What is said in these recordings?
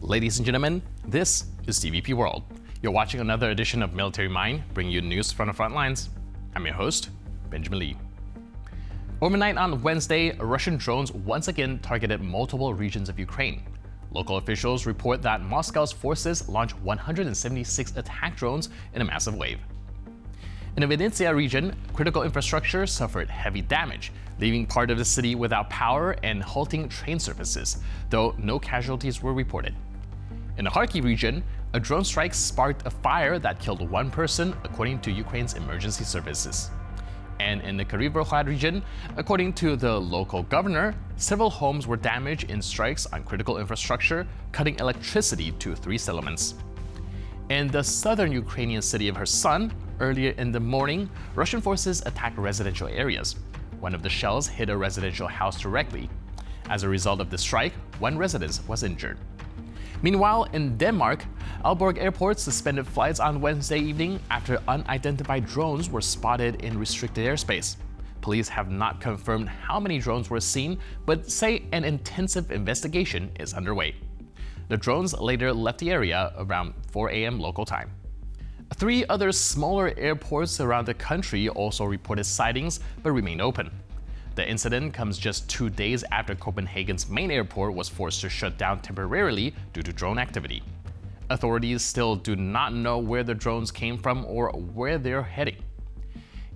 Ladies and gentlemen, this is TVP World. You're watching another edition of Military Mind, bringing you news from the front lines. I'm your host, Benjamin Lee. Overnight on Wednesday, Russian drones once again targeted multiple regions of Ukraine. Local officials report that Moscow's forces launched 176 attack drones in a massive wave. In the Vinnytsia region, critical infrastructure suffered heavy damage, leaving part of the city without power and halting train services, though no casualties were reported. In the Kharkiv region, a drone strike sparked a fire that killed one person, according to Ukraine's emergency services. And in the Kryvyi region, according to the local governor, several homes were damaged in strikes on critical infrastructure, cutting electricity to 3 settlements. In the southern Ukrainian city of Kherson, earlier in the morning, Russian forces attacked residential areas. One of the shells hit a residential house directly. As a result of the strike, one resident was injured. Meanwhile, in Denmark, Aalborg Airport suspended flights on Wednesday evening after unidentified drones were spotted in restricted airspace. Police have not confirmed how many drones were seen, but say an intensive investigation is underway. The drones later left the area around 4 a.m. local time. 3 other smaller airports around the country also reported sightings but remained open. The incident comes just 2 days after Copenhagen's main airport was forced to shut down temporarily due to drone activity. Authorities still do not know where the drones came from or where they're heading.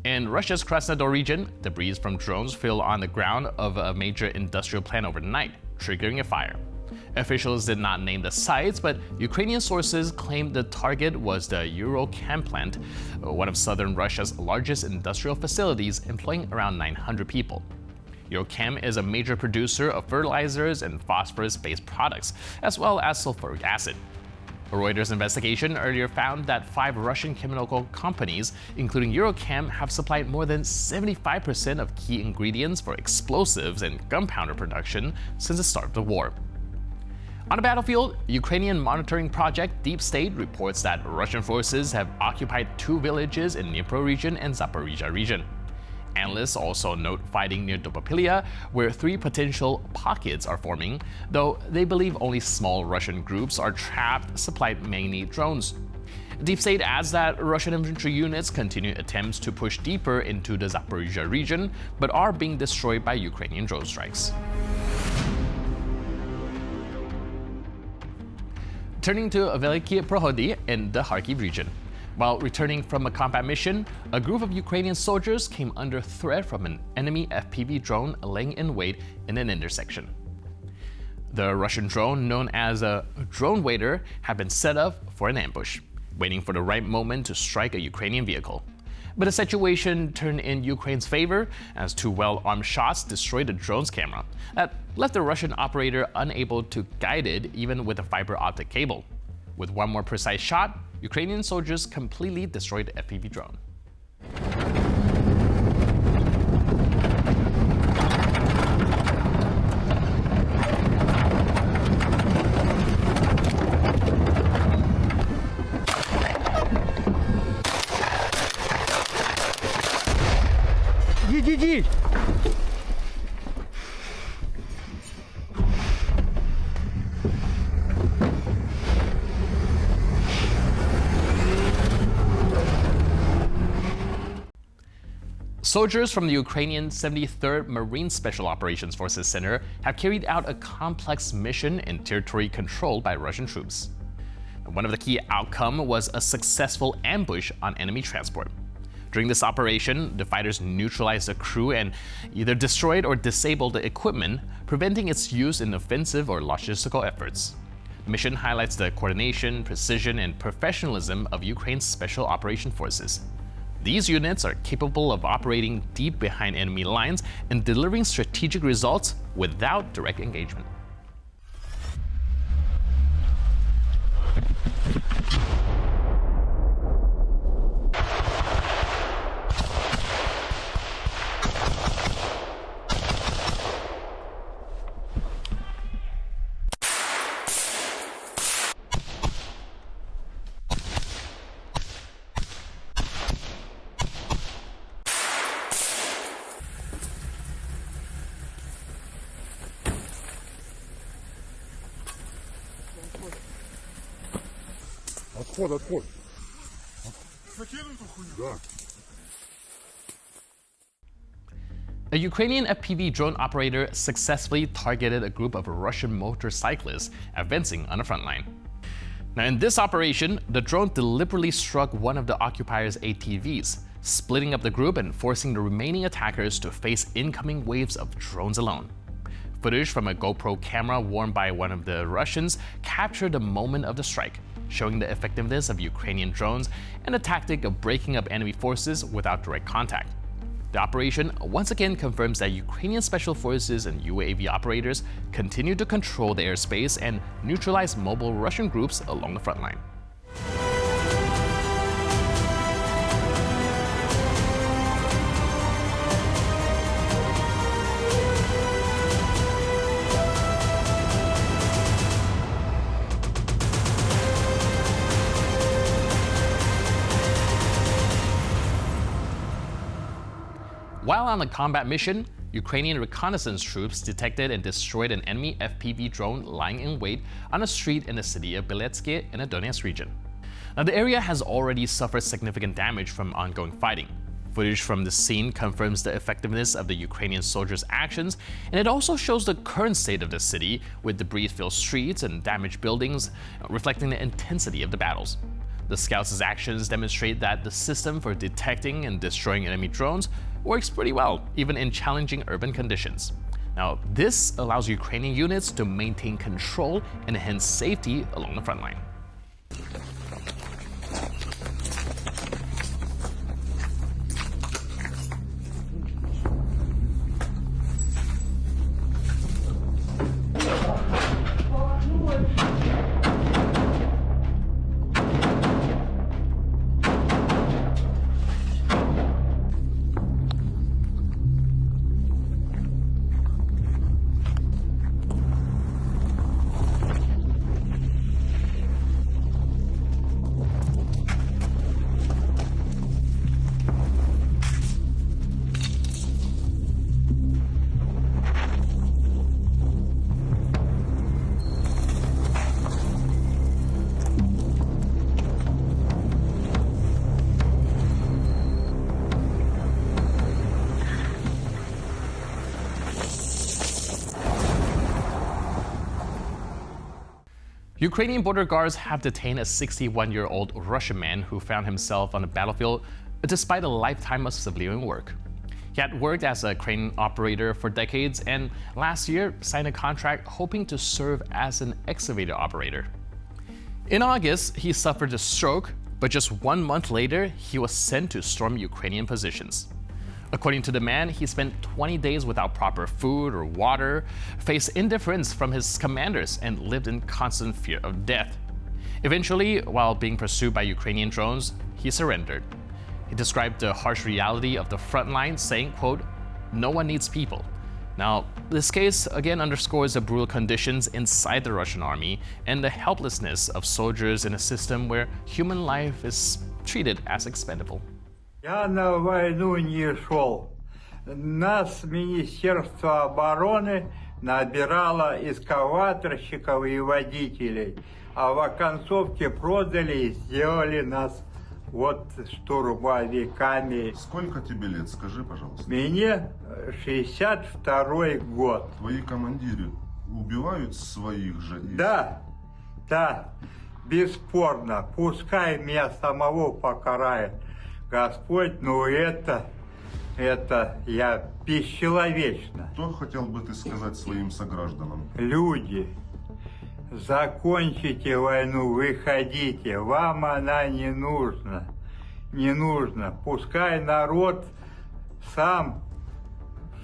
In Russia's Krasnodar region, debris from drones fell on the ground of a major industrial plant overnight, triggering a fire. Officials did not name the sites, but Ukrainian sources claimed the target was the Ukrainian plant, one of southern Russia's largest industrial facilities employing around 900 people. Ukrainian is a major producer of fertilizers and phosphorus-based products, as well as sulfuric acid. A Reuters investigation earlier found that 5 Russian chemical companies, including Ukrainian, have supplied more than 75% of key ingredients for explosives and gunpowder production since the start of the war. On the battlefield, Ukrainian monitoring project Deep State reports that Russian forces have occupied 2 villages in Dnipro region and Zaporizhia region. Analysts also note fighting near Dobropilya, where 3 potential pockets are forming, though they believe only small Russian groups are trapped, supplied mainly drones. Deep State adds that Russian infantry units continue attempts to push deeper into the Zaporizhia region, but are being destroyed by Ukrainian drone strikes. Turning to Veliki Prohody in the Kharkiv region. While returning from a combat mission, a group of Ukrainian soldiers came under threat from an enemy FPV drone laying in wait in an intersection. The Russian drone, known as a drone waiter, had been set up for an ambush, waiting for the right moment to strike a Ukrainian vehicle. But the situation turned in Ukraine's favor as 2 well-armed shots destroyed the drone's camera. That left the Russian operator unable to guide it even with a fiber optic cable. With one more precise shot, Ukrainian soldiers completely destroyed the FPV drone. GG! Soldiers from the Ukrainian 73rd Marine Special Operations Forces Center have carried out a complex mission in territory controlled by Russian troops. One of the key outcomes was a successful ambush on enemy transport. During this operation, the fighters neutralized the crew and either destroyed or disabled the equipment, preventing its use in offensive or logistical efforts. The mission highlights the coordination, precision, and professionalism of Ukraine's Special Operations Forces. These units are capable of operating deep behind enemy lines and delivering strategic results without direct engagement. Отход. Закинуть эту хуйню? Да. A Ukrainian FPV drone operator successfully targeted a group of Russian motorcyclists advancing on the front line. Now, in this operation, the drone deliberately struck one of the occupiers' ATVs, splitting up the group and forcing the remaining attackers to face incoming waves of drones alone. Footage from a GoPro camera worn by one of the Russians captured the moment of the strike, showing the effectiveness of Ukrainian drones and the tactic of breaking up enemy forces without direct contact. The operation once again confirms that Ukrainian special forces and UAV operators continue to control the airspace and neutralize mobile Russian groups along the front line. While on a combat mission, Ukrainian reconnaissance troops detected and destroyed an enemy FPV drone lying in wait on a street in the city of Beletsky in the Donetsk region. Now, the area has already suffered significant damage from ongoing fighting. Footage from the scene confirms the effectiveness of the Ukrainian soldiers' actions, and it also shows the current state of the city, with debris-filled streets and damaged buildings, reflecting the intensity of the battles. The scouts' actions demonstrate that the system for detecting and destroying enemy drones works pretty well, even in challenging urban conditions. Now, this allows Ukrainian units to maintain control and enhance safety along the front line. Ukrainian border guards have detained a 61-year-old Russian man who found himself on the battlefield despite a lifetime of civilian work. He had worked as a crane operator for decades and last year signed a contract hoping to serve as an excavator operator. In August, he suffered a stroke, but just 1 month later, he was sent to storm Ukrainian positions. According to the man, he spent 20 days without proper food or water, faced indifference from his commanders, and lived in constant fear of death. Eventually, while being pursued by Ukrainian drones, he surrendered. He described the harsh reality of the front line, saying, quote, "No one needs people." Now, this case again underscores the brutal conditions inside the Russian army and the helplessness of soldiers in a system where human life is treated as expendable. Я на войну не шел. Нас Министерство обороны набирало эскаваторщиков и водителей, а в оконцовке продали и сделали нас вот штурмовиками. Сколько тебе лет, скажи, пожалуйста? Мне 62-й год. Твои командиры убивают своих же? Да, бесспорно. Пускай меня самого покарает Господь, но это я бесчеловечно. Что хотел бы ты сказать своим согражданам? Люди, закончите войну, выходите, вам она не нужна. Не нужно. Пускай народ сам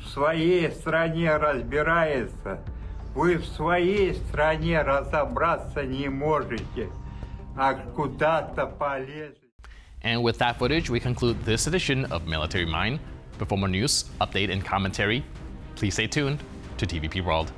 в своей стране разбирается. Вы в своей стране разобраться не можете, а куда-то полезете. And with that footage, we conclude this edition of Military Mind. But for more news, update, and commentary, please stay tuned to TVP World.